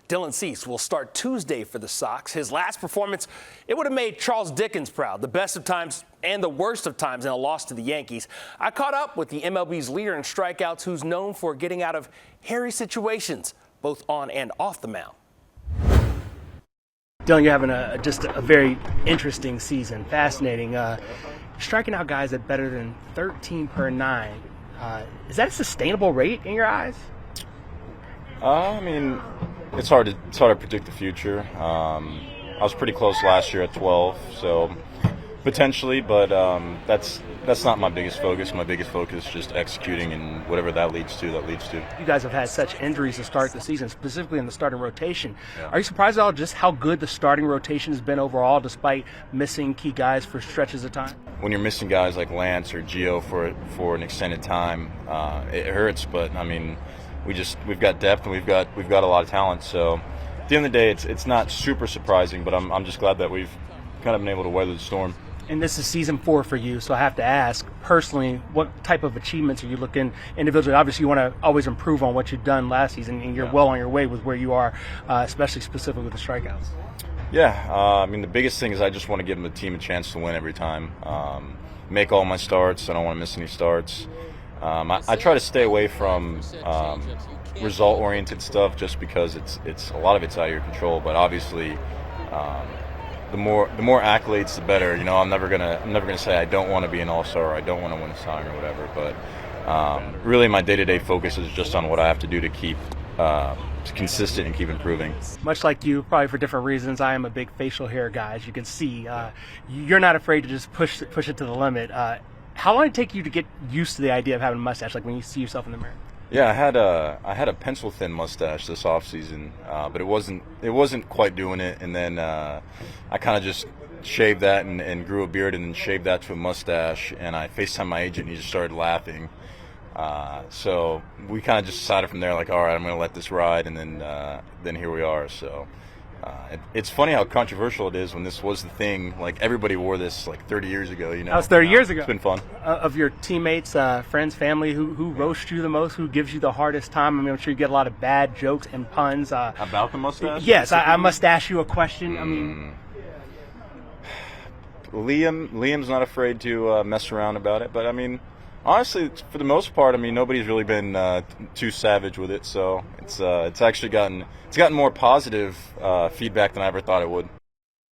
Dylan Cease will start Tuesday for the Sox. His last performance, it would have made Charles Dickens proud. The best of times and the worst of times in a loss to the Yankees. I caught up with the MLB's leader in strikeouts, who's known for getting out of hairy situations, both on and off the mound. Dylan, you're having just a very interesting season. Fascinating. Striking out guys at better than 13 per 9. Is that a sustainable rate in your eyes? I mean, it's hard to predict the future. I was pretty close last year at 12, so potentially, but that's not my biggest focus. My biggest focus is just executing, and whatever that leads to. You guys have had such injuries to start the season, specifically in the starting rotation. Yeah. Are you surprised at all just how good the starting rotation has been overall, despite missing key guys for stretches of time? When you're missing guys like Lance or Gio for an extended time, it hurts. But I mean, we've got depth and we've got a lot of talent. So at the end of the day, it's not super surprising, but I'm just glad that we've kind of been able to weather the storm. And this is season 4 for you, so I have to ask, personally, what type of achievements are you looking individually? Obviously, you want to always improve on what you've done last season, and you're well on your way with where you are, especially specifically with the strikeouts. Yeah, I mean, the biggest thing is I just want to give the team a chance to win every time. Make all my starts. I don't want to miss any starts. I try to stay away from result-oriented stuff just because it's a lot of it's out of your control. But obviously, the more accolades, the better. You know, I'm never gonna say I don't want to be an all-star or I don't want to win a Cy Young or whatever. But really, my day-to-day focus is just on what I have to do to keep consistent and keep improving. Much like you, probably for different reasons, I am a big facial hair guy, as you can see. You're not afraid to just push it to the limit. How long did it take you to get used to the idea of having a mustache, like when you see yourself in the mirror? Yeah, I had a pencil thin mustache this off season, but it wasn't quite doing it. And then I kind of just shaved that and grew a beard, and then shaved that to a mustache. And I FaceTimed my agent, and he just started laughing. So we kind of just decided from there, like, all right, I'm going to let this ride, and then here we are. So it's funny how controversial it is when this was the thing. Like, everybody wore this like 30 years ago. You know, that was 30 years ago. It's been fun. Of your teammates, friends, family, who roasts you the most, who gives you the hardest time? I mean, I'm sure you get a lot of bad jokes and puns. About the mustache? Yes, I must ask you a question. I mean, Liam's not afraid to mess around about it, but I mean, honestly, for the most part, I mean, nobody's really been too savage with it. So it's actually gotten more positive feedback than I ever thought it would.